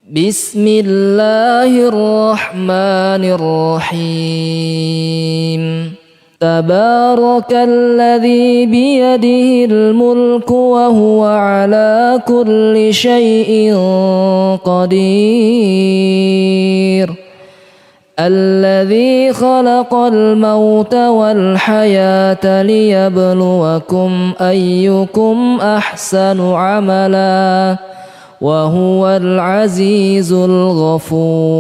بسم الله الرحمن الرحيم تبارك الذي بيده الملك وهو على كل شيء قدير الذي خلق الموت والحياة ليبلوكم أيكم أحسن عملا وهو العزيز الغفور.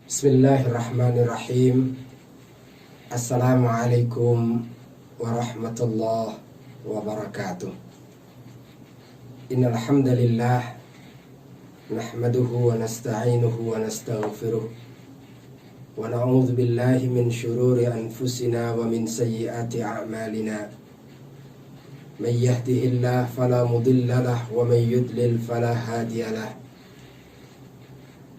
Bismillahirrahmanirrahim. Assalamualaikum warahmatullahi wabarakatuh. Innal hamdalillah nahmaduhu wa nasta'inuhu wa nastaghfiruh wa na'udzu billahi min shururi anfusina wa min sayyiati a'malina. May yahdihillahu fala mudilla lahu wa may yudlil fala hadiya lahu.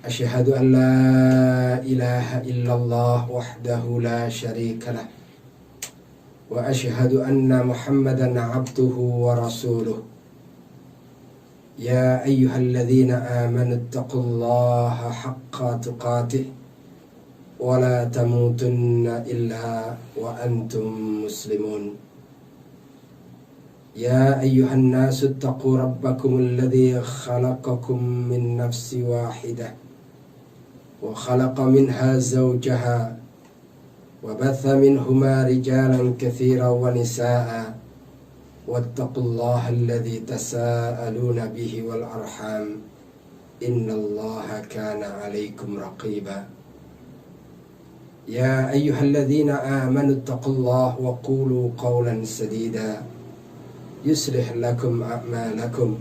Asyhadu an la ilaha illallah wahdahu la syarika lah wa asyhadu anna Muhammadan abduhu wa rasuluh. Ya ayyuhalladzina amanu taqullaha haqqa tuqatih wa la tamutunna illa wa antum muslimun. Ya ayyuhan nasu taqu rabbakumul ladzi khalaqakum min nafsin wahidah wa khalaqa minha zawjaha wa batha minhuma rijalan katsiran wa nisaa'a wattaqullaha alladzi tasaaluna bihi wal arham innallaha kana 'alaikum raqiba. Ya ayyuhalladzina amanu taqullaha wa qulu qawlan sadida yuslih lakum a'malakum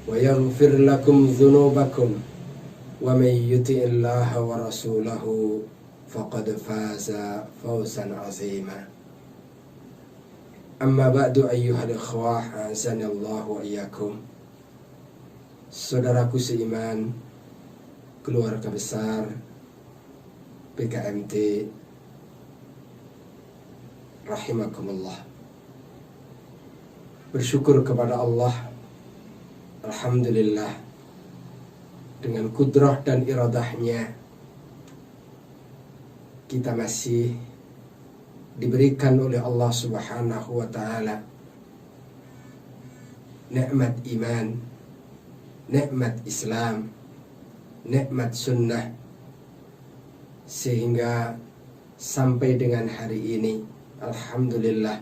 wa yaghfir lakum dhunubakum wa may yuti'illaha wa rasulahu faqad faza fawzan 'azima. Amma ba'du ayyuhal ikhwah, azanallahu wa iyyakum. Saudaraku seiman, keluarga besar PKMT rahimakumullah. Bersyukur kepada Allah, alhamdulillah, dengan kudrah dan iradahnya kita masih diberikan oleh Allah subhanahu wa ta'ala nikmat iman, nikmat Islam, nikmat sunnah, sehingga sampai dengan hari ini alhamdulillah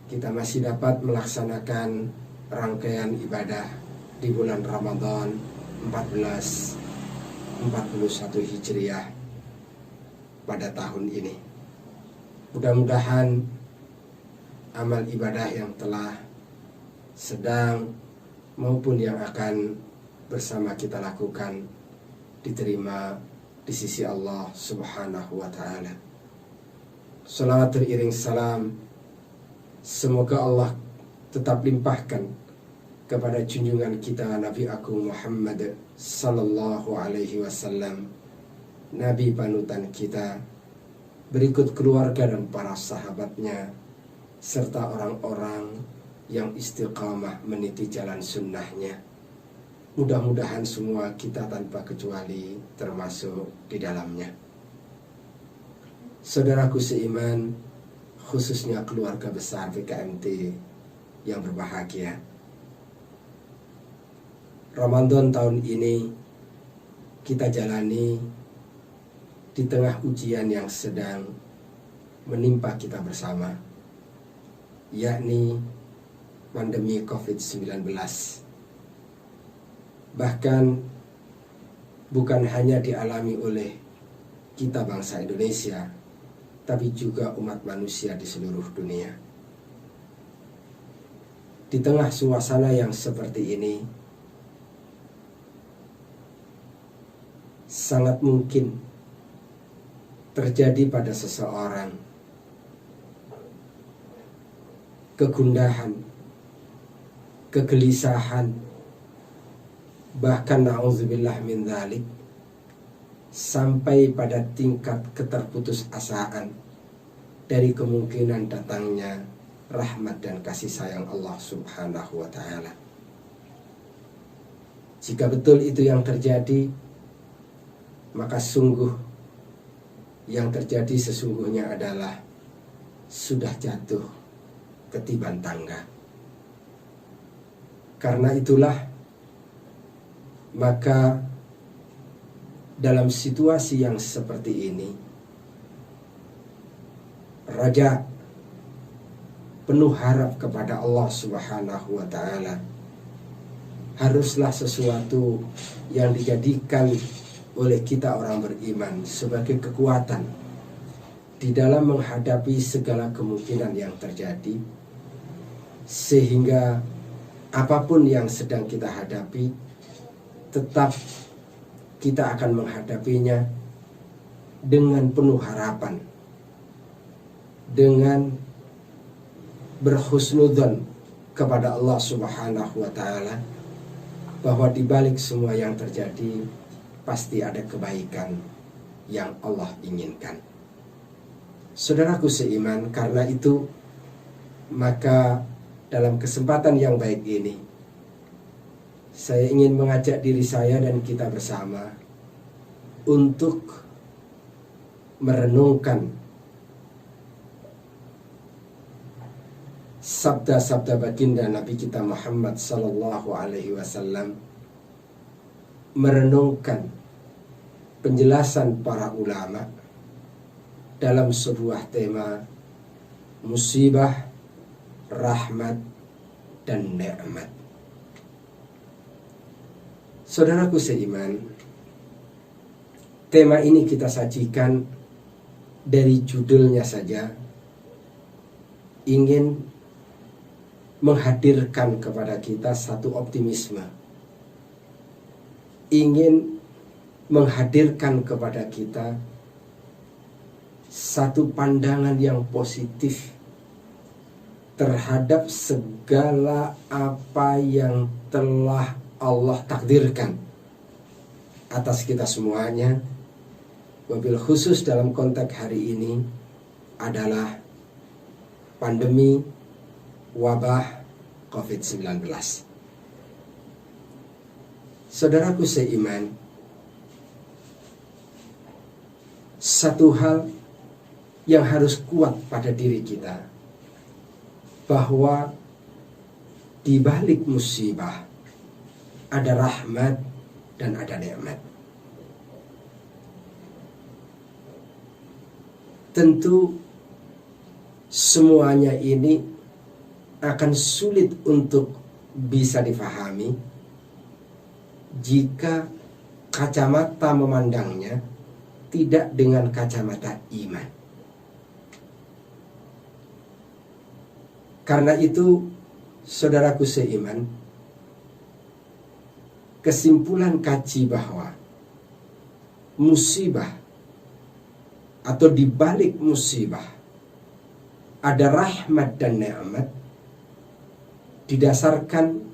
kita masih dapat melaksanakan rangkaian ibadah di bulan Ramadan 1441 Hijriah pada tahun ini. Mudah-mudahan amal ibadah yang telah, sedang, maupun yang akan bersama kita lakukan diterima di sisi Allah subhanahu wa ta'ala. Salawat teriring salam semoga Allah tetap limpahkan kepada junjungan kita Nabi Agung Muhammad sallallahu alaihi wasallam, Nabi panutan kita, berikut keluarga dan para sahabatnya, serta orang-orang yang istiqamah meniti jalan sunnahnya. Mudah-mudahan semua kita tanpa kecuali termasuk di dalamnya. Saudaraku seiman, khususnya keluarga besar PKMT yang berbahagia, Ramadan tahun ini kita jalani di tengah ujian yang sedang menimpa kita bersama, yakni pandemi COVID-19. Bahkan bukan hanya dialami oleh kita bangsa Indonesia, tapi juga umat manusia di seluruh dunia. Di tengah suasana yang seperti ini, sangat mungkin terjadi pada seseorang kegundahan, kegelisahan, bahkan na'udzubillah min dzalik, sampai pada tingkat keterputusasaan dari kemungkinan datangnya rahmat dan kasih sayang Allah Subhanahu wa ta'ala. Jika betul itu yang terjadi, maka sungguh yang terjadi sesungguhnya adalah sudah jatuh ketiban tangga. Karena itulah maka dalam situasi yang seperti ini, raja penuh harap kepada Allah Subhanahu wa ta'ala haruslah sesuatu yang dijadikan oleh kita orang beriman sebagai kekuatan di dalam menghadapi segala kemungkinan yang terjadi, sehingga apapun yang sedang kita hadapi tetap kita akan menghadapinya dengan penuh harapan, dengan berhusnudzon kepada Allah Subhanahu wa ta'ala, bahwa di balik semua yang terjadi pasti ada kebaikan yang Allah inginkan. Saudaraku seiman, karena itu maka dalam kesempatan yang baik ini saya ingin mengajak diri saya dan kita bersama untuk merenungkan sabda-sabda baginda Nabi kita Muhammad sallallahu alaihi wasallam, merenungkan penjelasan para ulama dalam sebuah tema musibah, rahmat, dan nikmat. Saudaraku seiman, tema ini kita sajikan dari judulnya saja ingin menghadirkan kepada kita satu optimisme, ingin menghadirkan kepada kita satu pandangan yang positif terhadap segala apa yang telah Allah takdirkan atas kita semuanya, wabil khusus dalam konteks hari ini adalah pandemi wabah COVID-19. Saudaraku seiman, satu hal yang harus kuat pada diri kita, bahwa di balik musibah ada rahmat dan ada nikmat. Tentu semuanya ini akan sulit untuk bisa difahami jika kacamata memandangnya tidak dengan kacamata iman. Karena itu, saudaraku seiman, kesimpulan kaji bahwa musibah atau dibalik musibah ada rahmat dan nikmat didasarkan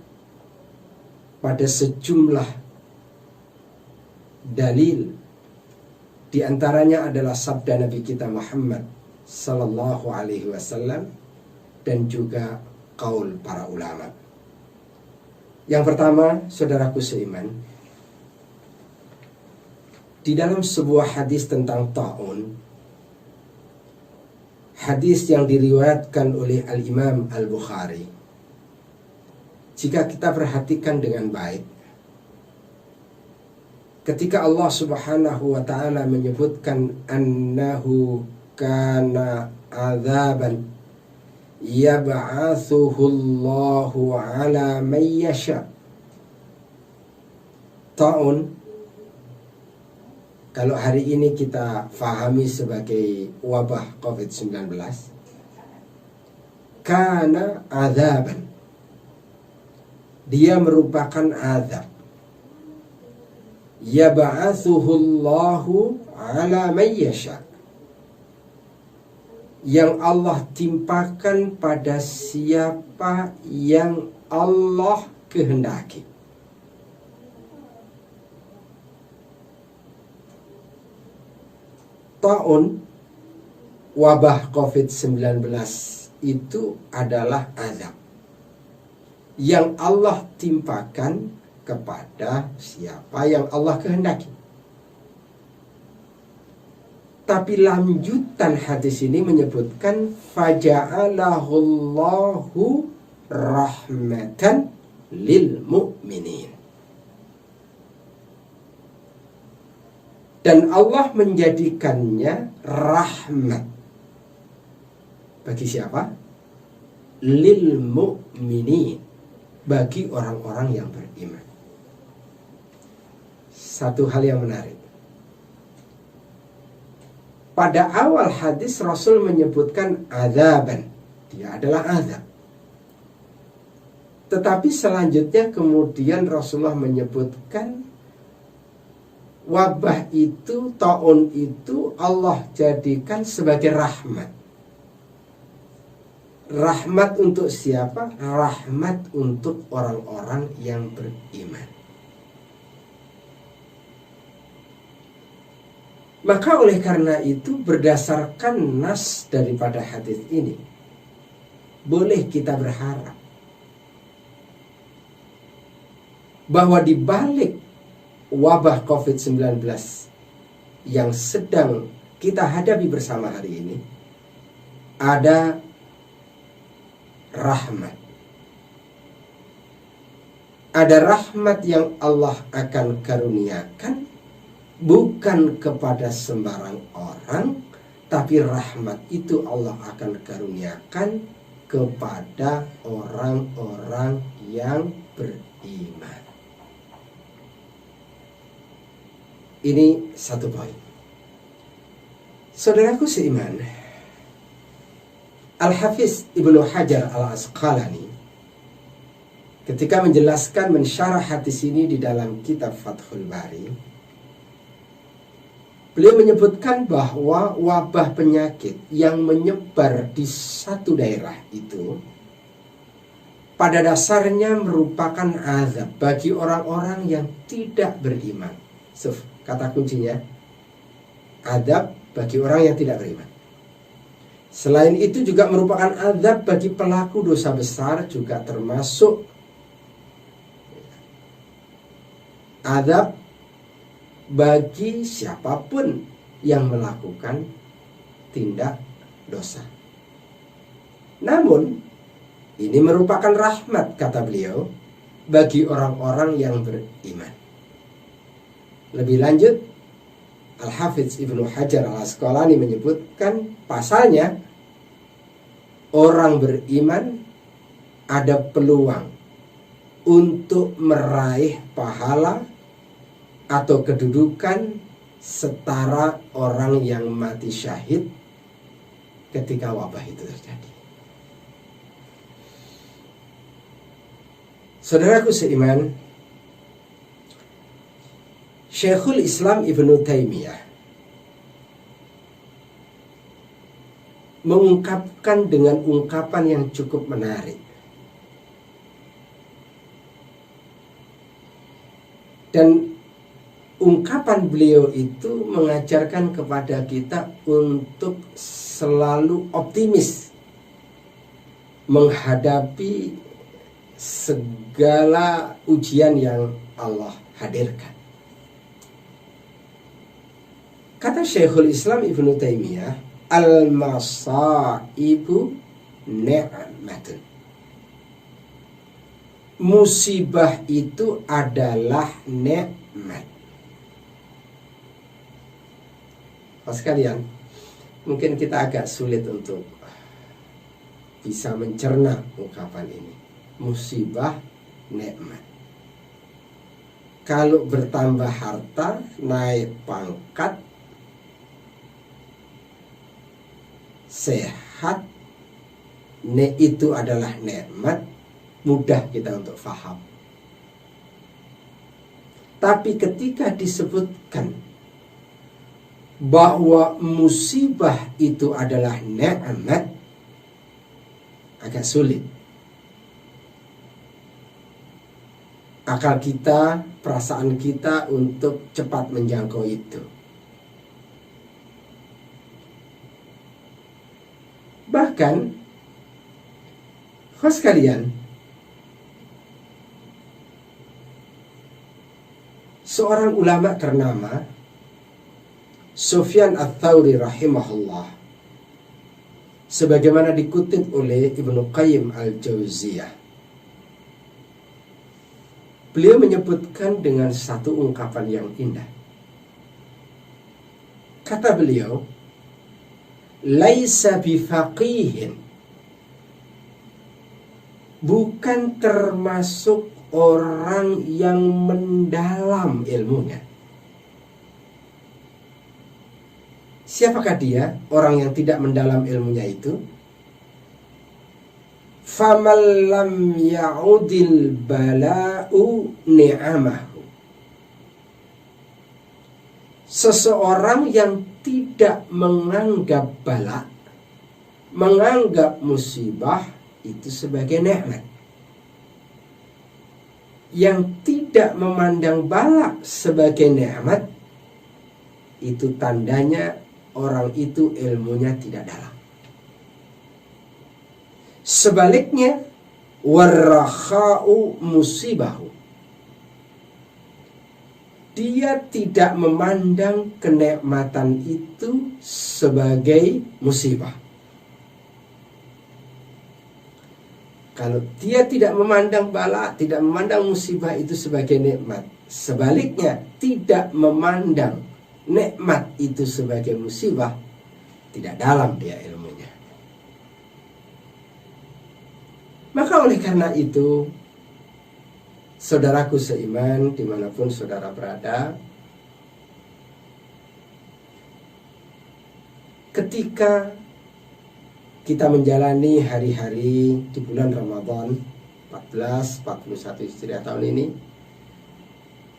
pada sejumlah dalil. Di antaranya adalah sabda Nabi kita Muhammad sallallahu alaihi wasallam dan juga qaul para ulama. Yang pertama, saudaraku seiman, di dalam sebuah hadis tentang ta'un, hadis yang diriwayatkan oleh Al-Imam Al-Bukhari, jika kita perhatikan dengan baik, ketika Allah Subhanahu wa ta'ala menyebutkan annahu kana azaban yab'atsuhullahu ala man yasha. Ta'un, kalau hari ini kita fahami sebagai wabah COVID-19, kana azaban, dia merupakan azab. Yab'atsuhullahu ala man yasha, yang Allah timpakan pada siapa yang Allah kehendaki. Ta'un, wabah COVID-19 itu adalah azab yang Allah timpakan kepada siapa yang Allah kehendaki. Tapi lanjutan hadis ini menyebutkan faja'alahullahu rahmatan lil mu'minin. Dan Allah menjadikannya rahmat bagi siapa? Lil mu'minin, bagi orang-orang yang beriman. Satu hal yang menarik. Pada awal hadis Rasul menyebutkan azaban, dia adalah azab. Tetapi selanjutnya kemudian Rasulullah menyebutkan wabah itu, taun itu Allah jadikan sebagai rahmat. Rahmat untuk siapa? Rahmat untuk orang-orang yang beriman. Maka oleh karena itu, berdasarkan nas daripada hadis ini, boleh kita berharap bahwa di balik wabah COVID-19 yang sedang kita hadapi bersama hari ini, ada rahmat. Ada rahmat yang Allah akan karuniakan, bukan kepada sembarang orang, tapi rahmat itu Allah akan karuniakan kepada orang-orang yang beriman. Ini satu poin. Saudaraku seiman, Al-Hafiz Ibnu Hajar Al-Asqalani ketika menjelaskan, mensyarah hadis ini di dalam kitab Fathul Bari, beliau menyebutkan bahwa wabah penyakit yang menyebar di satu daerah itu pada dasarnya merupakan azab bagi orang-orang yang tidak beriman. Kata kuncinya, azab bagi orang yang tidak beriman. Selain itu juga merupakan azab bagi pelaku dosa besar, juga termasuk azab bagi siapapun yang melakukan tindak dosa. Namun ini merupakan rahmat, kata beliau, bagi orang-orang yang beriman. Lebih lanjut, Al-Hafidz Ibnu Hajar Al-Asqalani menyebutkan pasalnya, orang beriman ada peluang untuk meraih pahala atau kedudukan setara orang yang mati syahid ketika wabah itu terjadi. Saudaraku seiman, Syekhul Islam Ibnu Taimiyah mengungkapkan dengan ungkapan yang cukup menarik. Dan ungkapan beliau itu mengajarkan kepada kita untuk selalu optimis menghadapi segala ujian yang Allah hadirkan. Kata Syekhul Islam Ibnu Taimiyah, al-masaibu ni'matun. Musibah itu adalah nikmat. Pas sekalian, mungkin kita agak sulit untuk bisa mencerna ungkapan ini. Musibah nikmat. Kalau bertambah harta, naik pangkat, sehat, itu adalah nikmat, mudah kita untuk faham. Tapi ketika disebutkan bahwa musibah itu adalah nikmat, agak sulit. Akal kita, perasaan kita untuk cepat menjangkau itu. Bahkan Kau sekalian, seorang ulama ternama, Sufyan Ats-Tsauri rahimahullah, sebagaimana dikutip oleh Ibnu Qayyim Al-Jauziyah, beliau menyebutkan dengan satu ungkapan yang indah. Kata beliau, laisa bifaqihin, bukan termasuk orang yang mendalam ilmunya. Siapakah dia? Orang yang tidak mendalam ilmunya itu. Faman lam ya'udil bala'u ni'amahu. Seseorang yang tidak menganggap bala, menganggap musibah itu sebagai nikmat. Yang tidak memandang bala sebagai nikmat, itu tandanya orang itu ilmunya tidak dalam. Sebaliknya, warrakha'u musibahu, dia tidak memandang kenikmatan itu sebagai musibah. Kalau dia tidak memandang bala, tidak memandang musibah itu sebagai nikmat, sebaliknya tidak memandang nikmat itu sebagai musibah, tidak dalam dia ilmunya. Maka oleh karena itu, saudaraku seiman dimanapun saudara berada, ketika kita menjalani hari-hari di bulan Ramadan 1441 Hijriah tahun ini,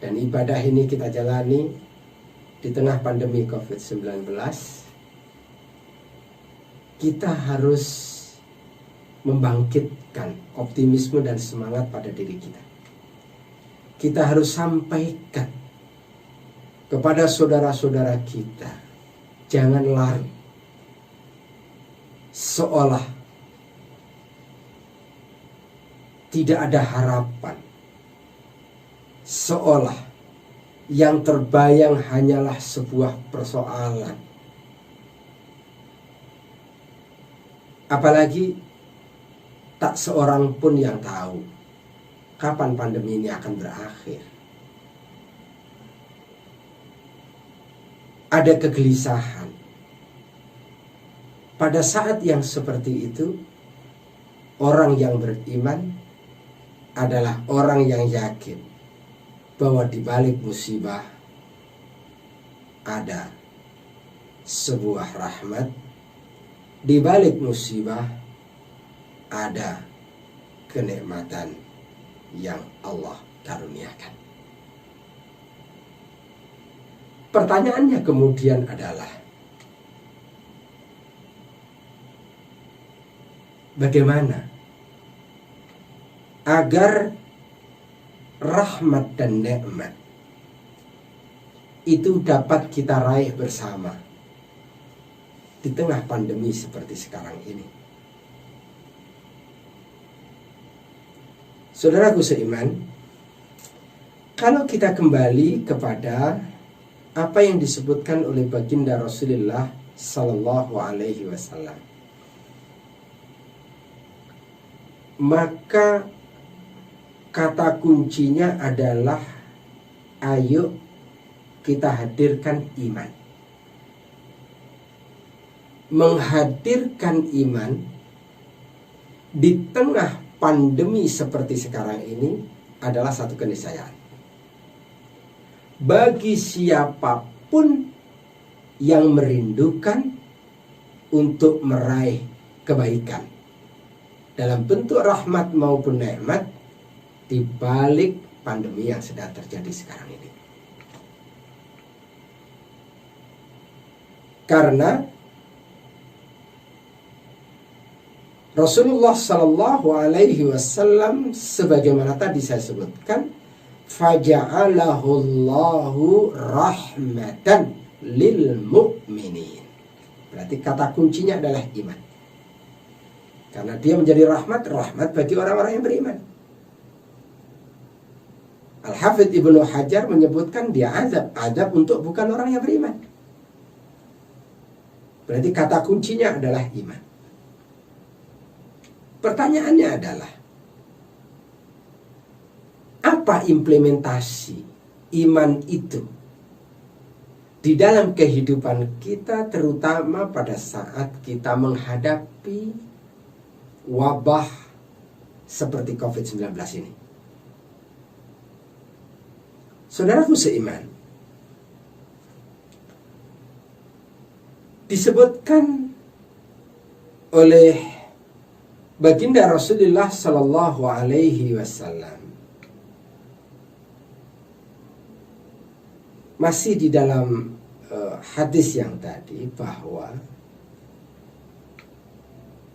dan ibadah ini kita jalani di tengah pandemi COVID-19, kita harus membangkitkan optimisme dan semangat pada diri kita. Kita harus sampaikan kepada saudara-saudara kita, jangan lari seolah tidak ada harapan, seolah yang terbayang hanyalah sebuah persoalan. Apalagi tak seorang pun yang tahu kapan pandemi ini akan berakhir. Ada kegelisahan. Pada saat yang seperti itu, orang yang beriman adalah orang yang yakin bahwa di balik musibah ada sebuah rahmat, di balik musibah ada kenikmatan yang Allah karuniakan. Pertanyaannya kemudian adalah, bagaimana agar rahmat dan nikmat itu dapat kita raih bersama di tengah pandemi seperti sekarang ini? Saudaraku seiman, kalau kita kembali kepada apa yang disebutkan oleh baginda Rasulullah Sallallahu Alaihi Wasallam, maka kata kuncinya adalah ayo kita hadirkan iman. Menghadirkan iman di tengah pandemi seperti sekarang ini adalah satu keniscayaan. Bagi siapapun yang merindukan untuk meraih kebaikan dalam bentuk rahmat maupun nikmat di balik pandemi yang sedang terjadi sekarang ini. Karena Rasulullah Sallallahu Alaihi Wasallam sebagaimana tadi saya sebutkan, faja'alahullahu rahmatan lil mu'minin. Berarti kata kuncinya adalah iman. Karena dia menjadi rahmat bagi orang-orang yang beriman. Al-Hafidh Ibnu Hajar menyebutkan dia azab untuk bukan orang yang beriman. Berarti kata kuncinya adalah iman. Pertanyaannya adalah, apa implementasi iman itu di dalam kehidupan kita, terutama pada saat kita menghadapi wabah seperti COVID-19 ini? Saudaraku seiman, disebutkan oleh baginda Rasulullah Sallallahu Alaihi Wasallam, masih di dalam hadis yang tadi, bahwa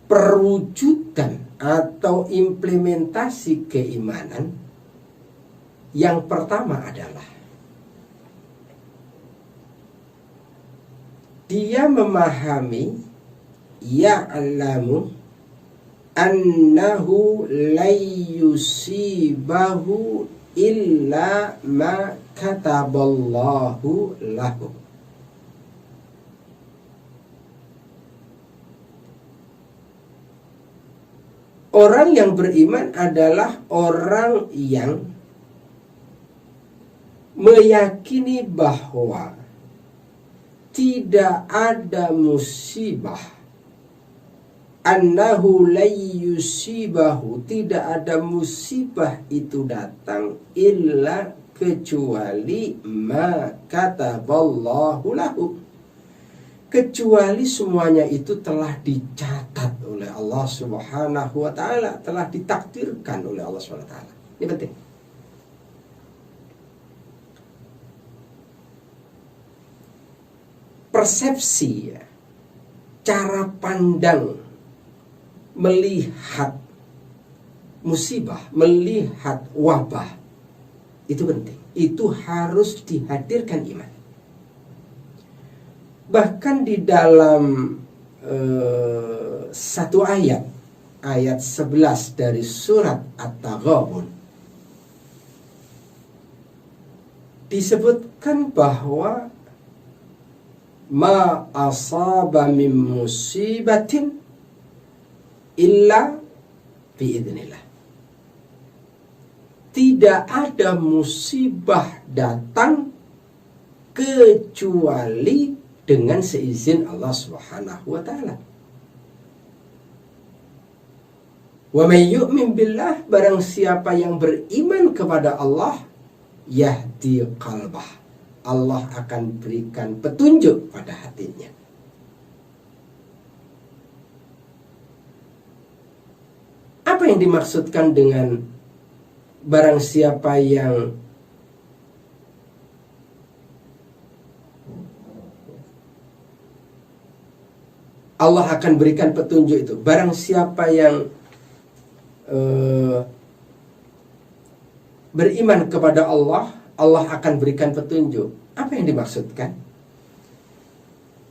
perwujudan atau implementasi keimanan yang pertama adalah dia memahami, ya'lamu annahu layyusibahu illa ma kataballahu lahu. Orang yang beriman adalah orang yang meyakini bahwa tidak ada musibah, annahu layyusibahu, tidak ada musibah itu datang illa kecuali ma kataballahu lahu, kecuali semuanya itu telah dicatat oleh Allah Subhanahu wa taala, telah ditakdirkan oleh Allah Subhanahu wa taala. Ini penting. Persepsi, cara pandang melihat musibah, melihat wabah, itu penting. Itu harus dihadirkan iman. Bahkan di dalam satu ayat 11 dari surat At-Taghabun, disebutkan bahwa ma asaba min musibatin illa biidznillah. Tidak ada musibah datang kecuali dengan seizin Allah Subhanahu wa taala. Wa may yu'min billah, barang siapa yang beriman kepada Allah, yahdi qalbah, Allah akan berikan petunjuk pada hatinya. Apa yang dimaksudkan dengan barang siapa yang Allah akan berikan petunjuk itu? Barang siapa yang beriman kepada Allah, Allah akan berikan petunjuk. Apa yang dimaksudkan?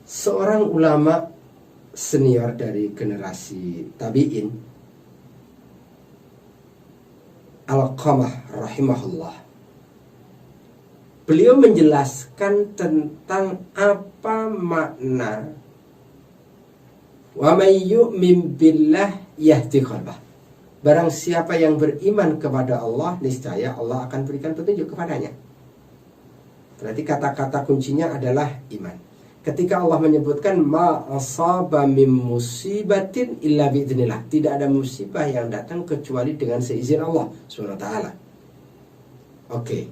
Seorang ulama senior dari generasi tabi'in, Alqamah rahimahullah, beliau menjelaskan tentang apa makna wa may yu'min billah yahdi qalbah. Barang siapa yang beriman kepada Allah, niscaya Allah akan berikan petunjuk kepadanya. Berarti kata-kata kuncinya adalah iman. Ketika Allah menyebutkan ma asaba min musibatin illa biidznillah, tidak ada musibah yang datang kecuali dengan seizin Allah Subhanahu wa taala. Oke.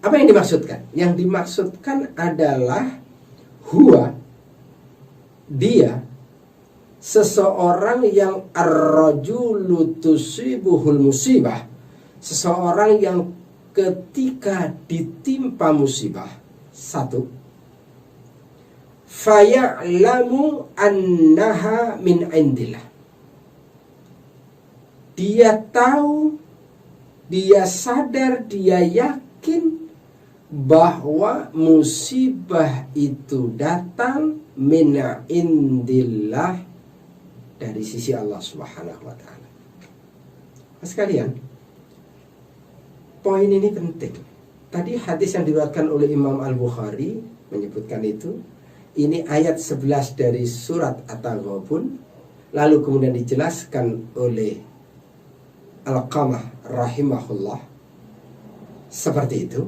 Apa yang dimaksudkan? Yang dimaksudkan adalah huwa, dia, seseorang yang ar-rajulu tusibuhul musibah, seseorang yang ketika ditimpa musibah, satu, faya'lamu annaha min indillah, dia tahu, dia sadar, dia yakin bahwa musibah itu datang min indillah, dari sisi Allah Subhanahu wa taala. Mas sekalian, poin ini penting. Tadi hadis yang diriwayatkan oleh Imam Al-Bukhari menyebutkan itu. Ini ayat 11 dari surat At-Taghabun. Lalu kemudian dijelaskan oleh Al-Qamah rahimahullah seperti itu.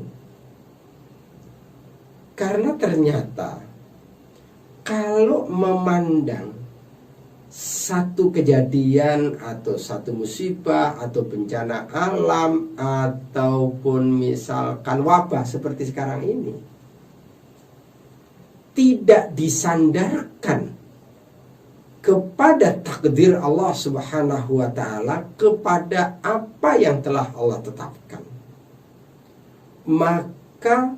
Karena ternyata kalau memandang satu kejadian atau satu musibah atau bencana alam ataupun misalkan wabah seperti sekarang ini tidak disandarkan kepada takdir Allah Subhanahu wa taala, kepada apa yang telah Allah tetapkan, maka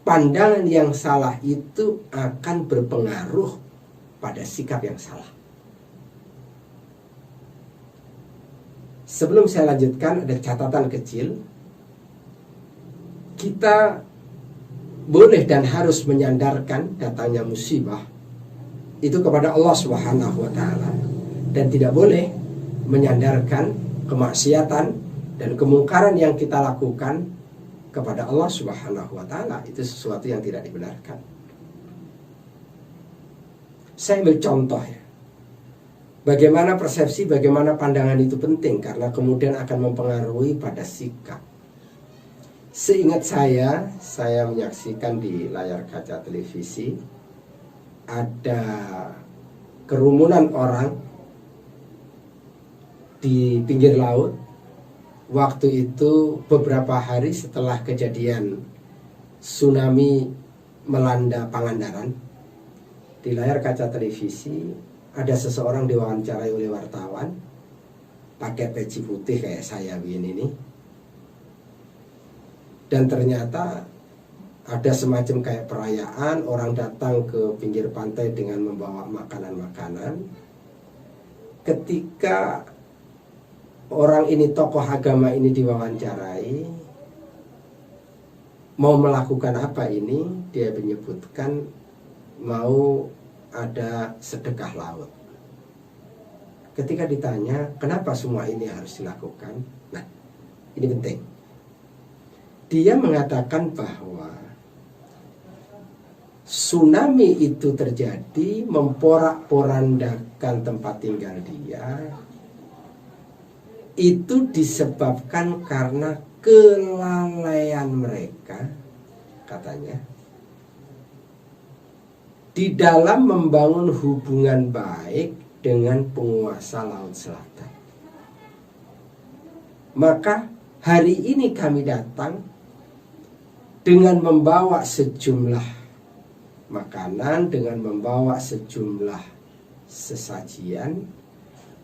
pandangan yang salah itu akan berpengaruh pada sikap yang salah. Sebelum saya lanjutkan, ada catatan kecil. Kita boleh dan harus menyandarkan datangnya musibah itu kepada Allah Subhanahu wa taala, dan tidak boleh menyandarkan kemaksiatan dan kemungkaran yang kita lakukan kepada Allah Subhanahu wa taala. Itu sesuatu yang tidak dibenarkan. Saya ambil contoh ya. Bagaimana persepsi, bagaimana pandangan itu penting, karena kemudian akan mempengaruhi pada sikap. Seingat saya menyaksikan di layar kaca televisi ada kerumunan orang di pinggir laut. Waktu itu beberapa hari setelah kejadian tsunami melanda Pangandaran. Di layar kaca televisi ada seseorang diwawancarai oleh wartawan pakai peci putih kayak saya begini nih. Dan ternyata ada semacam kayak perayaan, orang datang ke pinggir pantai dengan membawa makanan-makanan. Ketika orang ini, tokoh agama ini diwawancarai, mau melakukan apa ini? Dia menyebutkan mau ada sedekah laut. Ketika ditanya, kenapa semua ini harus dilakukan? Nah, ini penting. Dia mengatakan bahwa tsunami itu terjadi, memporak-porandakan tempat tinggal dia, itu disebabkan karena kelalaian mereka, katanya, di dalam membangun hubungan baik dengan penguasa Laut Selatan. Maka hari ini kami datang dengan membawa sejumlah makanan, dengan membawa sejumlah sesajian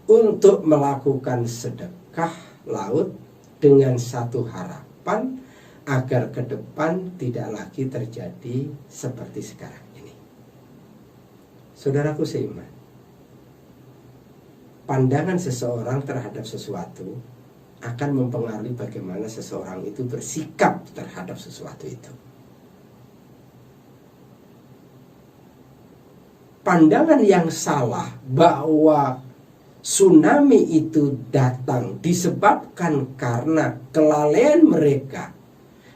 untuk melakukan sedekah laut dengan satu harapan agar ke depan tidak lagi terjadi seperti sekarang ini. Saudaraku seiman, pandangan seseorang terhadap sesuatu akan mempengaruhi bagaimana seseorang itu bersikap terhadap sesuatu itu. Pandangan yang salah bahwa tsunami itu datang disebabkan karena kelalaian mereka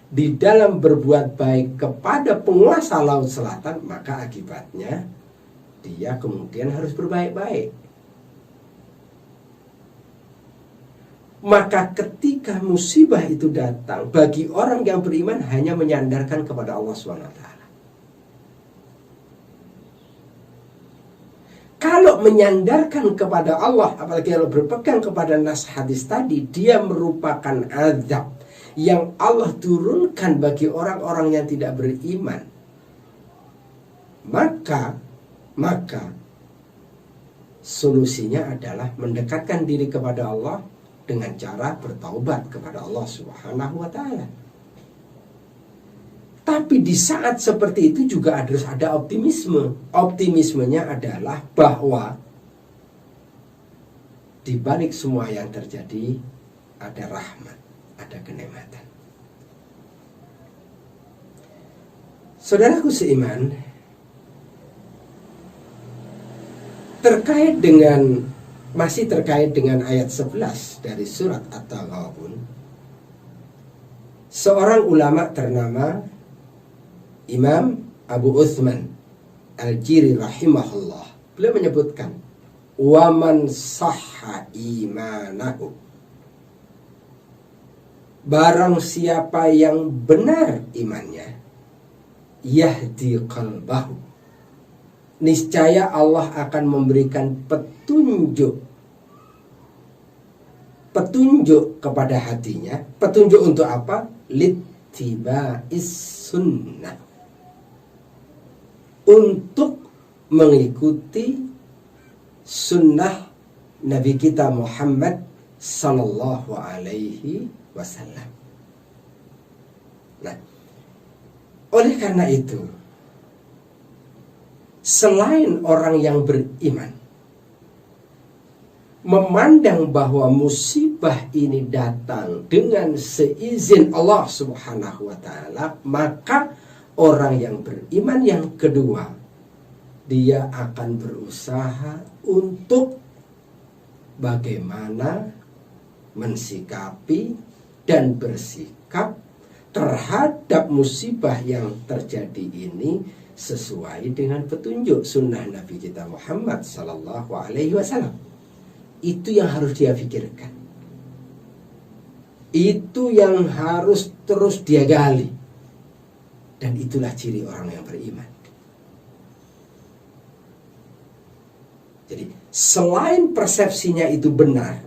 di dalam berbuat baik kepada penguasa Laut Selatan, maka akibatnya dia kemudian harus berbaik-baik. Maka ketika musibah itu datang, bagi orang yang beriman hanya menyandarkan kepada Allah SWT. Kalau menyandarkan kepada Allah, apalagi kalau berpegang kepada nas hadis tadi, dia merupakan azab yang Allah turunkan bagi orang-orang yang tidak beriman. Maka solusinya adalah mendekatkan diri kepada Allah dengan cara bertaubat kepada Allah Subhanahu wa taala. Tapi di saat seperti itu juga harus ada optimisme. Optimismenya adalah bahwa di balik semua yang terjadi ada rahmat, ada kenikmatan. Saudaraku seiman, Masih terkait dengan ayat 11 dari surat At-Taghabun, seorang ulama ternama Imam Abu Uthman Al-Jiri rahimahullah, beliau menyebutkan, waman sahha imanahu, barang siapa yang benar imannya, yahdi qalbahu, niscaya Allah akan memberikan petunjuk kepada hatinya. Petunjuk untuk apa? Littiba'is sunnah, untuk mengikuti sunnah Nabi kita Muhammad sallallahu alaihi wasallam. Nah, oleh karena itu, selain orang yang beriman memandang bahwa musibah ini datang dengan seizin Allah Subhanahu wa ta'ala, maka orang yang beriman yang kedua, dia akan berusaha untuk bagaimana mensikapi dan bersikap terhadap musibah yang terjadi ini sesuai dengan petunjuk sunnah Nabi kita Muhammad sallallahu alaihi wasallam. Itu yang harus dia pikirkan. Itu yang harus terus dia gali. Dan itulah ciri orang yang beriman. Jadi selain persepsinya itu benar,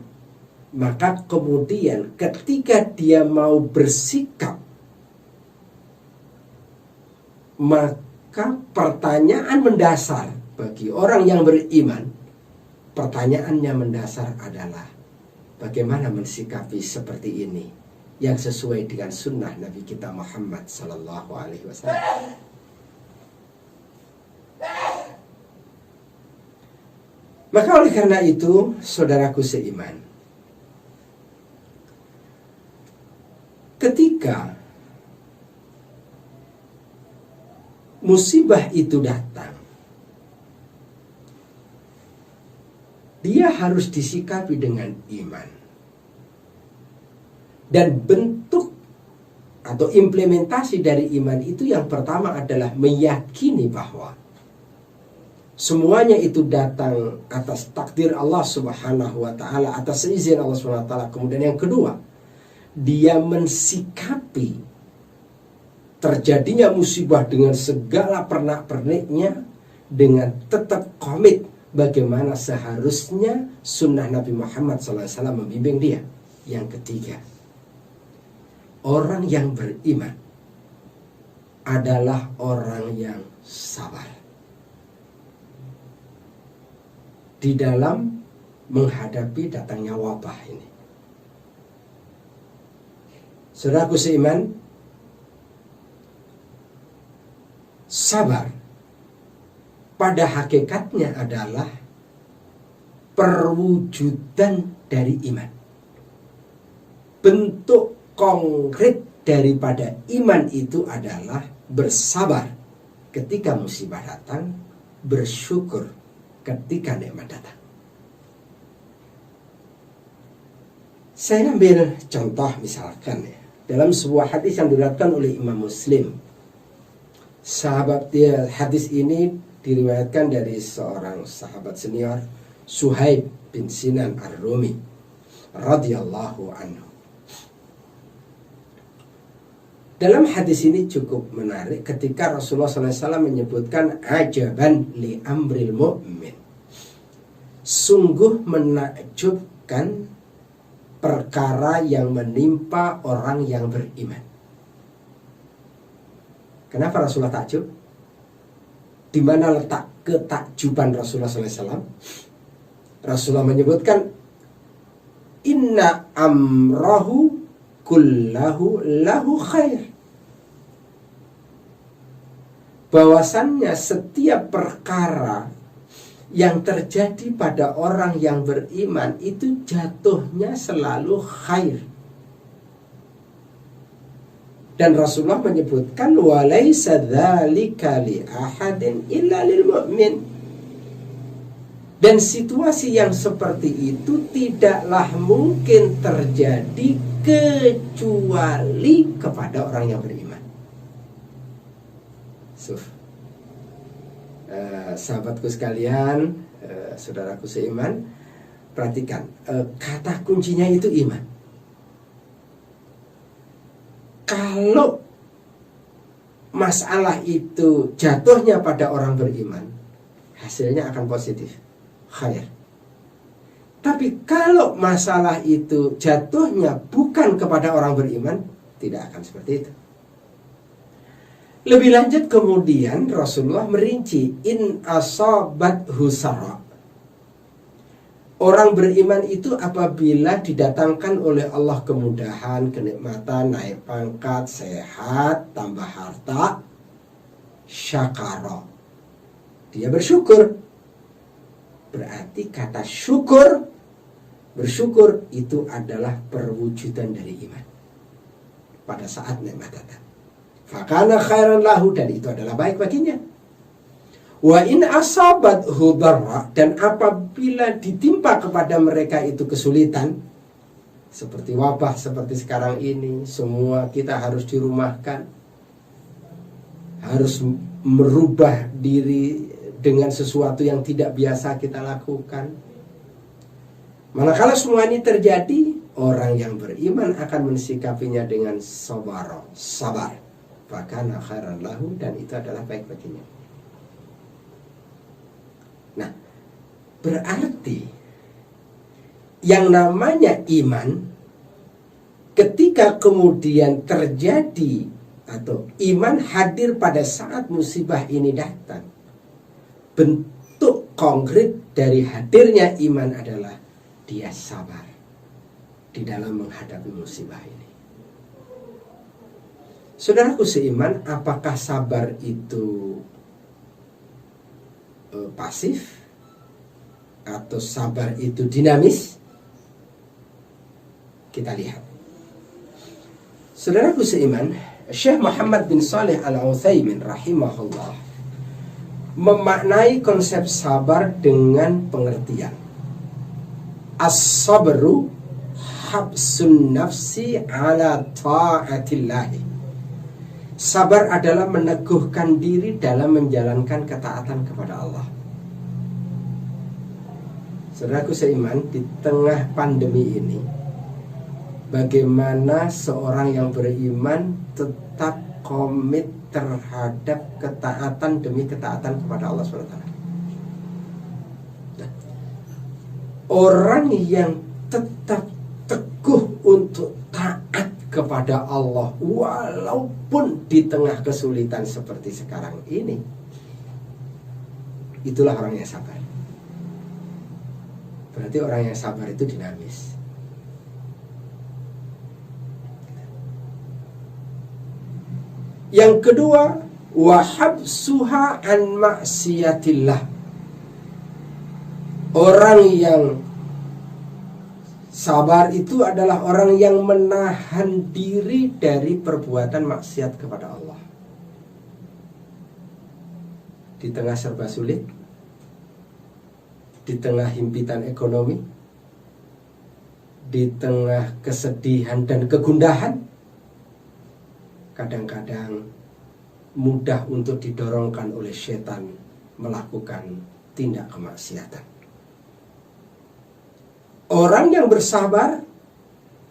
maka kemudian ketika dia mau bersikap, maka pertanyaan mendasar bagi orang yang beriman, pertanyaannya mendasar adalah bagaimana mensikapi seperti ini yang sesuai dengan sunnah Nabi kita Muhammad sallallahu alaihi wasallam. Maka oleh karena itu, saudaraku seiman, ketika musibah itu datang, dia harus disikapi dengan iman. Dan bentuk atau implementasi dari iman itu yang pertama adalah meyakini bahwa semuanya itu datang atas takdir Allah Subhanahu wa ta'ala, atas izin Allah Subhanahu wa ta'ala. Kemudian yang kedua, dia mensikapi terjadinya musibah dengan segala pernak-perniknya dengan tetap komit bagaimana seharusnya sunnah Nabi Muhammad SAW membimbing dia. Yang ketiga, orang yang beriman adalah orang yang sabar di dalam menghadapi datangnya wabah ini. Saudaraku seiman, sabar pada hakikatnya adalah perwujudan dari iman. Bentuk konkret daripada iman itu adalah bersabar ketika musibah datang, bersyukur ketika nikmat datang. Saya ambil contoh misalkan ya, dalam sebuah hadis yang diriwayatkan oleh Imam Muslim. Hadis ini diriwayatkan dari seorang sahabat senior, Suhaib bin Sinan Ar-Rumi radhiyallahu anhu. Dalam hadis ini cukup menarik ketika Rasulullah SAW menyebutkan ajaban li amril mu'min. Sungguh menakjubkan perkara yang menimpa orang yang beriman. Kenapa Rasulullah takjub? Di mana letak ketakjuban Rasulullah SAW? Rasulullah menyebutkan inna amrahu kullahu lahu khair. Bahwasannya setiap perkara yang terjadi pada orang yang beriman itu jatuhnya selalu khair. Dan Rasulullah menyebutkan walaisa dzalika li ahadin illa lil mu'min. Dan situasi yang seperti itu tidaklah mungkin terjadi kecuali kepada orang yang beriman. Sahabatku sekalian, saudaraku seiman, perhatikan, kata kuncinya itu iman. Kalau masalah itu jatuhnya pada orang beriman, hasilnya akan positif, khair. Tapi kalau masalah itu jatuhnya bukan kepada orang beriman, tidak akan seperti itu. Lebih lanjut kemudian Rasulullah merinci, in asabat husara. Orang beriman itu apabila didatangkan oleh Allah kemudahan, kenikmatan, naik pangkat, sehat, tambah harta, syakara, dia bersyukur. Berarti kata syukur, bersyukur itu adalah perwujudan dari iman pada saat nikmat datang. Fakana khairan lahu, dan itu adalah baik baginya. Wa in asabat hudarra, dan apabila ditimpa kepada mereka itu kesulitan, seperti wabah seperti sekarang ini, semua kita harus dirumahkan, harus merubah diri dengan sesuatu yang tidak biasa kita lakukan. Manakala semua ini terjadi, orang yang beriman akan mensikapinya dengan sabar. Bahkan akhiran lahu, dan itu adalah baik baginya. Nah, berarti yang namanya iman, ketika kemudian terjadi atau iman hadir pada saat musibah ini datang, bentuk konkret dari hadirnya iman adalah dia sabar di dalam menghadapi musibah ini. Saudaraku seiman, apakah sabar itu pasif atau sabar itu dinamis? Kita lihat. Saudaraku seiman, Syekh Muhammad bin Shalih Al-Utsaimin rahimahullah memaknai konsep sabar dengan pengertian as-sabru habsun nafsi ala ta'atillahi. Sabar adalah meneguhkan diri dalam menjalankan ketaatan kepada Allah. Saudaraku seiman, di tengah pandemi ini, bagaimana seorang yang beriman tetap komit terhadap ketaatan demi ketaatan kepada Allah SWT. Nah, orang yang tetap teguh untuk taat kepada Allah walaupun di tengah kesulitan seperti sekarang ini, itulah orang yang sabar. Berarti orang yang sabar itu dinamis. Yang kedua, wahabsuha an maksiatillah. Orang yang sabar itu adalah orang yang menahan diri dari perbuatan maksiat kepada Allah. Di tengah serba sulit, di tengah himpitan ekonomi, di tengah kesedihan dan kegundahan, kadang-kadang mudah untuk didorongkan oleh setan melakukan tindak kemaksiatan. Orang yang bersabar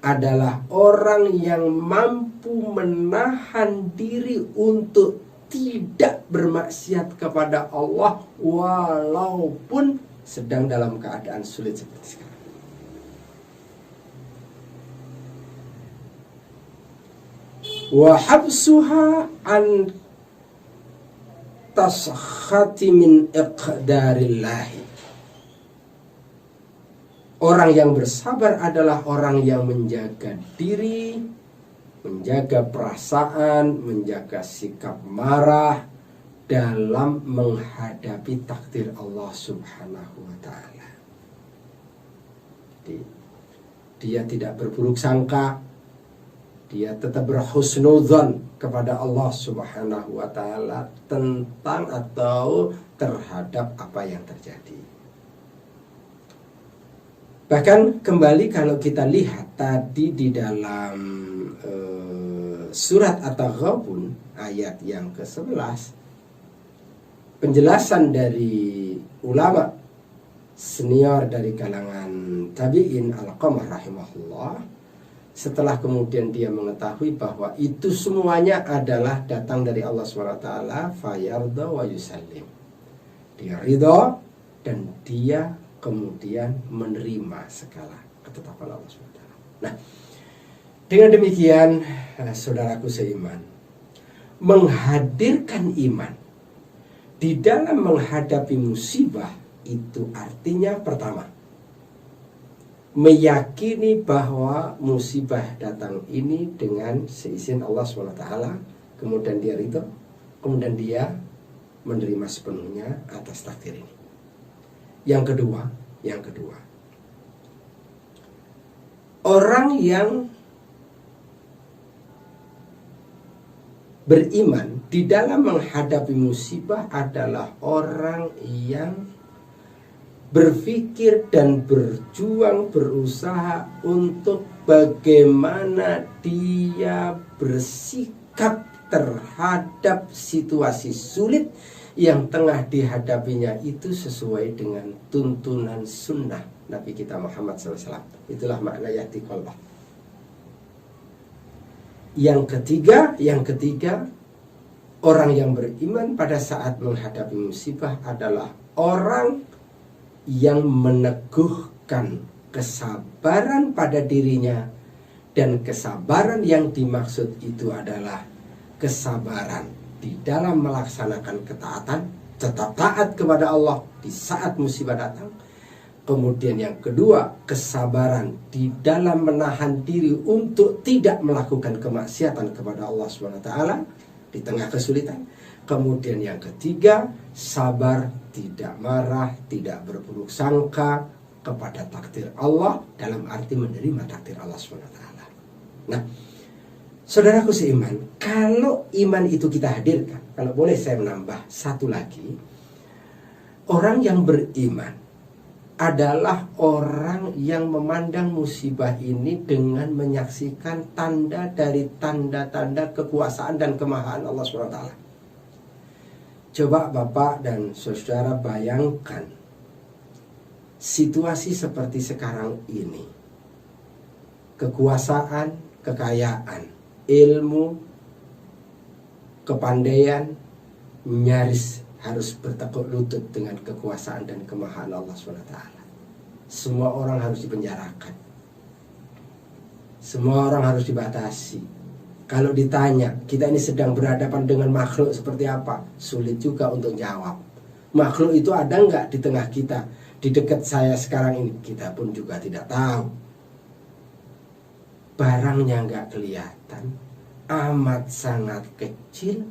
adalah orang yang mampu menahan diri untuk tidak bermaksiat kepada Allah walaupun sedang dalam keadaan sulit seperti sekarang. Wa habsuha an taskhati min iqdarillahi. Orang yang bersabar adalah orang yang menjaga diri, menjaga perasaan, menjaga sikap marah dalam menghadapi takdir Allah Subhanahu wa ta'ala. Dia tidak berburuk sangka, dia tetap berhusnudzon kepada Allah Subhanahu wa ta'ala tentang atau terhadap apa yang terjadi. Bahkan kembali kalau kita lihat tadi di dalam surat At-Taghabun ayat yang ke-11, penjelasan dari ulama senior dari kalangan tabi'in Alqamah rahimahullah, setelah kemudian dia mengetahui bahwa itu semuanya adalah datang dari Allah SWT, fayarda wa yusallim, dia ridha dan dia kemudian menerima segala ketetapan Allah SWT. Nah, dengan demikian saudaraku seiman, menghadirkan iman di dalam menghadapi musibah itu artinya pertama, meyakini bahwa musibah datang ini dengan seizin Allah SWT, kemudian dia ridho, kemudian dia menerima sepenuhnya atas takdir ini. Yang kedua, orang yang beriman di dalam menghadapi musibah adalah orang yang berpikir dan berjuang, berusaha untuk bagaimana dia bersikap terhadap situasi sulit yang tengah dihadapinya itu sesuai dengan tuntunan sunnah Nabi kita Muhammad SAW. Itulah makna yahdi qalbah. Yang ketiga, orang yang beriman pada saat menghadapi musibah adalah orang yang meneguhkan kesabaran pada dirinya, dan kesabaran yang dimaksud itu adalah kesabaran di dalam melaksanakan ketaatan, tetap taat kepada Allah di saat musibah datang. Kemudian yang kedua, kesabaran di dalam menahan diri untuk tidak melakukan kemaksiatan kepada Allah SWT di tengah kesulitan. Kemudian yang ketiga, sabar, tidak marah, tidak berburuk sangka kepada takdir Allah, dalam arti menerima takdir Allah SWT. Nah, saudaraku seiman, kalau iman itu kita hadirkan, kalau boleh saya menambah satu lagi, orang yang beriman adalah orang yang memandang musibah ini dengan menyaksikan tanda dari tanda-tanda kekuasaan dan kemahaan Allah SWT. Coba Bapak dan Saudara bayangkan situasi seperti sekarang ini. Kekuasaan, kekayaan, ilmu, kepandaian nyaris harus bertekuk lutut dengan kekuasaan dan kemahaan Allah SWT. Semua orang harus dipenjarakan. Semua orang harus dibatasi. Kalau ditanya, kita ini sedang berhadapan dengan makhluk seperti apa? Sulit juga untuk jawab. Makhluk itu ada nggak di tengah kita? Di dekat saya sekarang ini, kita pun juga tidak tahu. Barangnya nggak kelihatan, amat sangat kecil,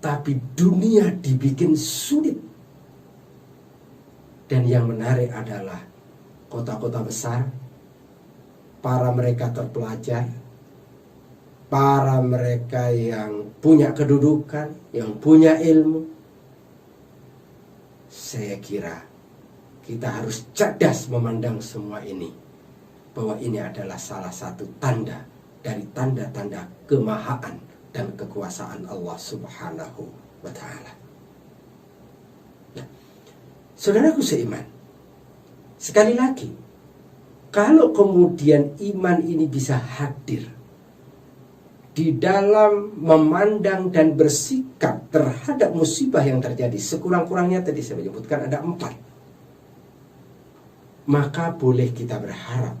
tapi dunia dibikin sulit. Dan yang menarik adalah kota-kota besar, para mereka terpelajar, para mereka yang punya kedudukan, yang punya ilmu. Saya kira kita harus cerdas memandang semua ini, bahwa ini adalah salah satu tanda dari tanda-tanda kemahaan dan kekuasaan Allah Subhanahu wa ta'ala. Nah, saudaraku seiman, sekali lagi, kalau kemudian iman ini bisa hadir di dalam memandang dan bersikap terhadap musibah yang terjadi, sekurang-kurangnya tadi saya menyebutkan ada 4, maka boleh kita berharap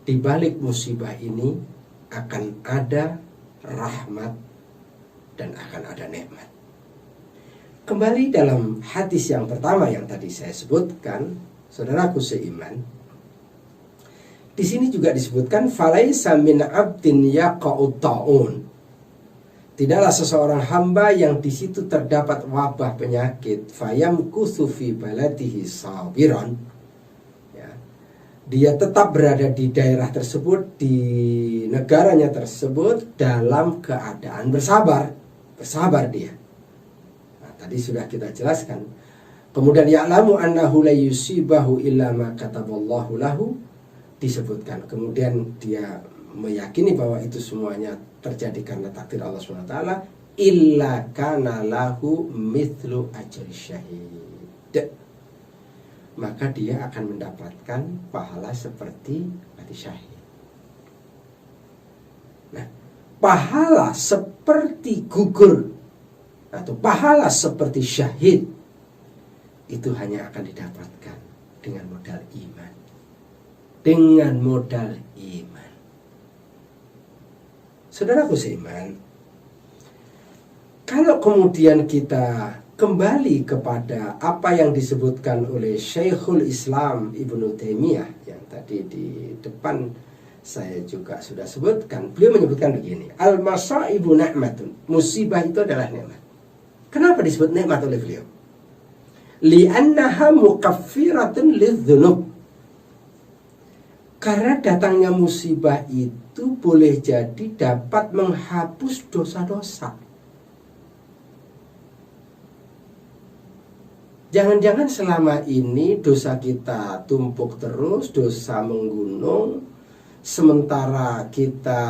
di balik musibah ini akan ada rahmat dan akan ada nikmat. Kembali dalam hadis yang pertama yang tadi saya sebutkan, saudaraku seiman, di sini juga disebutkan falaisa min abdin yaqa'ut ta'un. Tidaklah seseorang hamba yang di situ terdapat wabah penyakit, fayamkuthu fi baladihi sabiran. Ya. Dia tetap berada di daerah tersebut, di negaranya tersebut dalam keadaan bersabar. Bersabar dia. Nah, tadi sudah kita jelaskan. Kemudian ya'lamu annahu la yusibahu illa ma kataballahu lahu, disebutkan. Kemudian dia meyakini bahwa itu semuanya terjadi karena takdir Allah SWT. Illa kana lahu mithlu ajri syahid, maka dia akan mendapatkan pahala seperti mati syahid. Nah, pahala seperti gugur atau pahala seperti syahid itu hanya akan didapatkan dengan modal iman. Dengan modal iman. Saudaraku seiman, kalau kemudian kita kembali kepada apa yang disebutkan oleh Syekhul Islam Ibnu Taimiyah yang tadi di depan saya juga sudah sebutkan, beliau menyebutkan begini, al-masaibu ni'matun, musibah itu adalah nikmat. Kenapa disebut nikmat oleh beliau? Li'annaha mukaffiratun lidz-dzunub. Karena datangnya musibah itu boleh jadi dapat menghapus dosa-dosa. Jangan-jangan selama ini dosa kita tumpuk terus, dosa menggunung, sementara kita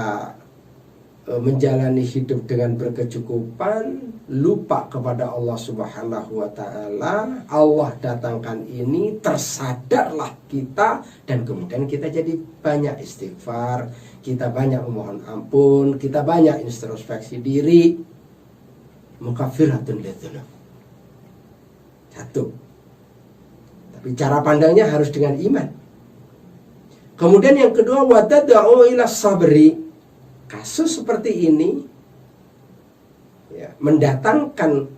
menjalani hidup dengan berkecukupan, lupa kepada Allah Subhanahu wa Ta'ala. Allah datangkan ini, tersadarlah kita, dan kemudian kita jadi banyak istighfar, kita banyak memohon ampun, kita banyak introspeksi diri. Mukaffiratun lidzunub. Satu. Tapi cara pandangnya harus dengan iman. Kemudian yang kedua, watad'u ila sabri. Kasus seperti ini ya, mendatangkan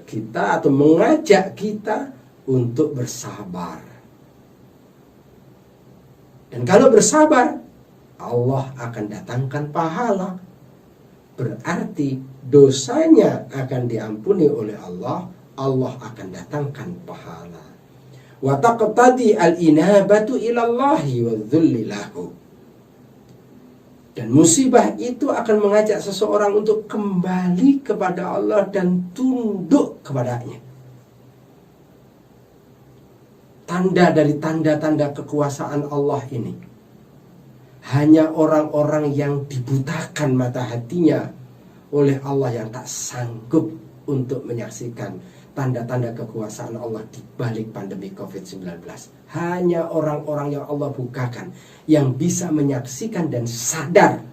kita atau mengajak kita untuk bersabar. Dan kalau bersabar, Allah akan datangkan pahala. Berarti dosanya akan diampuni oleh Allah. Allah akan datangkan pahala. Wa taqtadi al-inabatu ilallahi wa dzulli lahu. Dan musibah itu akan mengajak seseorang untuk kembali kepada Allah dan tunduk kepadanya. Tanda dari tanda-tanda kekuasaan Allah ini, hanya orang-orang yang dibutakan mata hatinya oleh Allah yang tak sanggup untuk menyaksikan tanda-tanda kekuasaan Allah di balik pandemi COVID-19. Hanya orang-orang yang Allah bukakan yang bisa menyaksikan dan sadar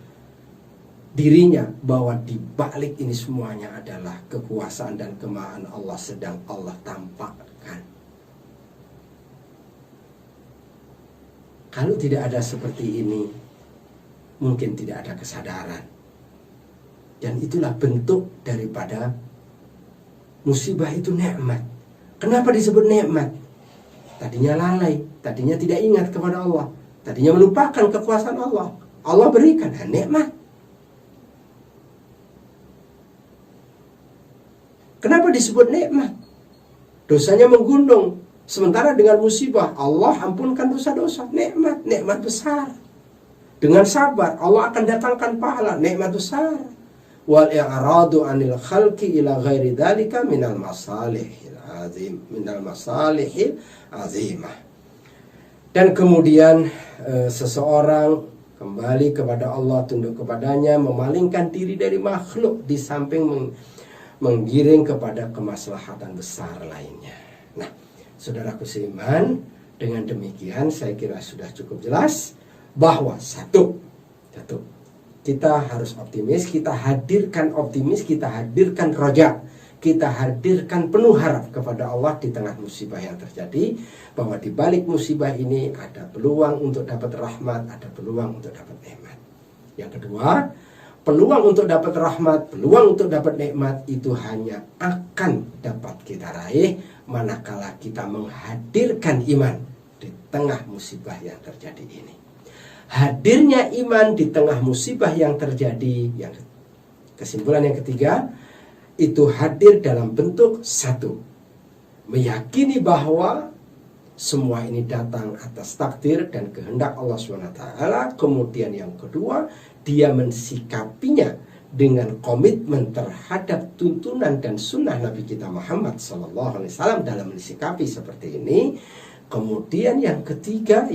dirinya bahwa di balik ini semuanya adalah kekuasaan dan kemahaan Allah sedang Allah tampakkan. Kalau tidak ada seperti ini, mungkin tidak ada kesadaran. Dan itulah bentuk daripada musibah itu nikmat. Kenapa disebut nikmat? Tadinya lalai, tadinya tidak ingat kepada Allah, tadinya melupakan kekuasaan Allah. Allah berikan nikmat. Kenapa disebut nikmat? Dosanya menggunung, sementara dengan musibah Allah ampunkan dosa-dosa. Nikmat, nikmat besar. Dengan sabar Allah akan datangkan pahala, nikmat besar. Wal i'radu 'anil khalqi ila ghairi dzalika minal masalihil azim, minal masalihil azimah. Dan kemudian seseorang kembali kepada Allah, tunduk kepadanya, memalingkan diri dari makhluk, di samping menggiring kepada kemaslahatan besar lainnya. Nah, saudaraku seiman, dengan demikian saya kira sudah cukup jelas bahwa satu, kita harus optimis, kita hadirkan optimis, kita hadirkan roja, kita hadirkan penuh harap kepada Allah di tengah musibah yang terjadi, bahwa di balik musibah ini ada peluang untuk dapat rahmat, ada peluang untuk dapat nikmat. Yang kedua, peluang untuk dapat rahmat, peluang untuk dapat nikmat itu hanya akan dapat kita raih manakala kita menghadirkan iman di tengah musibah yang terjadi ini. Hadirnya iman di tengah musibah yang terjadi, yang kesimpulan yang ketiga, itu hadir dalam bentuk satu, meyakini bahwa semua ini datang atas takdir dan kehendak Allah SWT. Kemudian yang kedua, dia mensikapinya dengan komitmen terhadap tuntunan dan sunnah Nabi kita Muhammad SAW dalam mensikapi seperti ini. Kemudian yang ketiga,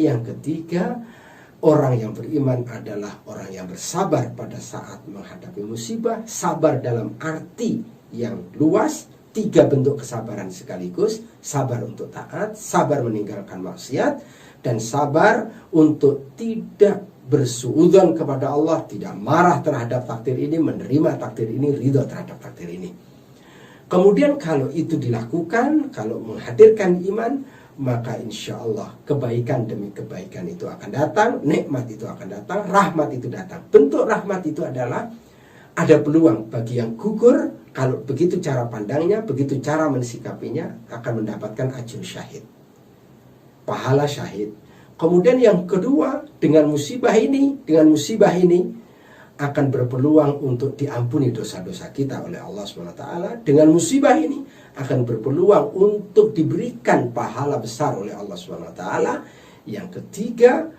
orang yang beriman adalah orang yang bersabar pada saat menghadapi musibah. Sabar dalam arti yang luas, 3 bentuk kesabaran sekaligus: sabar untuk taat, sabar meninggalkan maksiat, dan sabar untuk tidak bersuudzon kepada Allah, tidak marah terhadap takdir ini, menerima takdir ini, ridho terhadap takdir ini. Kemudian kalau itu dilakukan, kalau menghadirkan iman, maka insya Allah kebaikan demi kebaikan itu akan datang, nikmat itu akan datang, rahmat itu datang. Bentuk rahmat itu adalah ada peluang bagi yang gugur, kalau begitu cara pandangnya, begitu cara mensikapinya, akan mendapatkan ajr syahid, pahala syahid. Kemudian yang kedua, dengan musibah ini akan berpeluang untuk diampuni dosa-dosa kita oleh Allah SWT. Dengan musibah ini akan berpeluang untuk diberikan pahala besar oleh Allah SWT. Yang ketiga,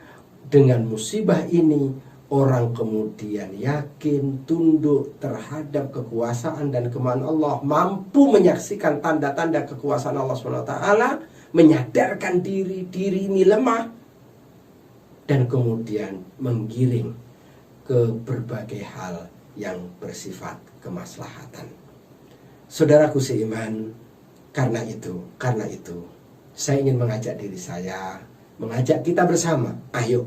dengan musibah ini orang kemudian yakin, tunduk terhadap kekuasaan dan kemauan Allah, mampu menyaksikan tanda-tanda kekuasaan Allah SWT, menyadarkan diri ini lemah, dan kemudian menggiring ke berbagai hal yang bersifat kemaslahatan. Saudaraku seiman, karena itu saya ingin mengajak diri saya, mengajak kita bersama, ayo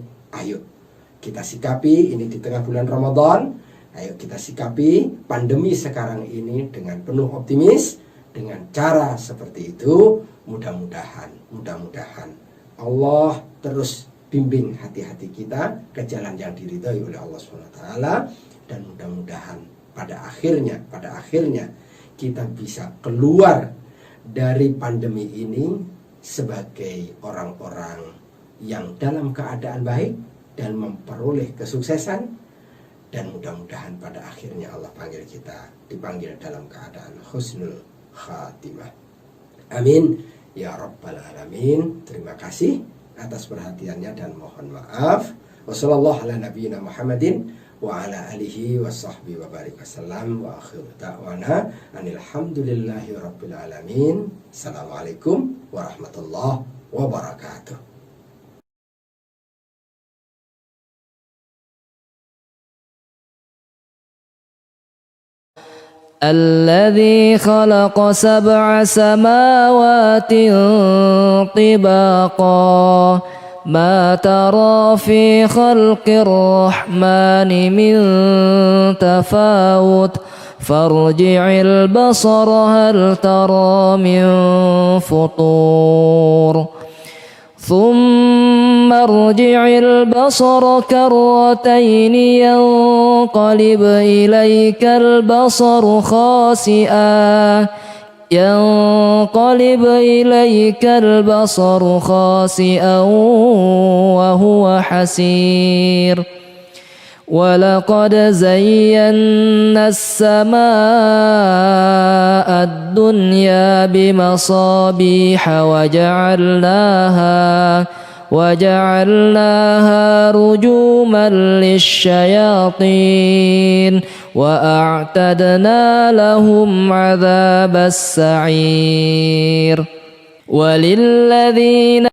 kita sikapi ini di tengah bulan Ramadan. Ayo kita sikapi pandemi sekarang ini dengan penuh optimis. Dengan cara seperti itu, mudah-mudahan Allah terus bimbing hati-hati kita ke jalan yang diridhai oleh Allah SWT, dan mudah-mudahan pada akhirnya kita bisa keluar dari pandemi ini sebagai orang-orang yang dalam keadaan baik dan memperoleh kesuksesan, dan mudah-mudahan pada akhirnya Allah panggil kita, dipanggil dalam keadaan husnul khatimah. Amin ya rabbal alamin. Terima kasih atas perhatiannya dan mohon maaf. Wassallallahu ala nabiyyina Muhammadin wa ala alihi wa sahbihi wa barik wasallam, wa akhiru da'wana alhamdulillahi rabbil alamin. Assalamualaikum warahmatullahi wabarakatuh. الذي خلق 7 سماوات طباقا ما ترى في خلق الرحمن من تفاوت فارجع البصر هل ترى من فطور ثم ارجع البصر كرتين ينقلب إليك البصر خاسئا وهو حسير ولقد زينا السماء الدنيا بمصابيح وجعلناها رجوما للشياطين وأعتدنا لهم عذاب السعير وللذين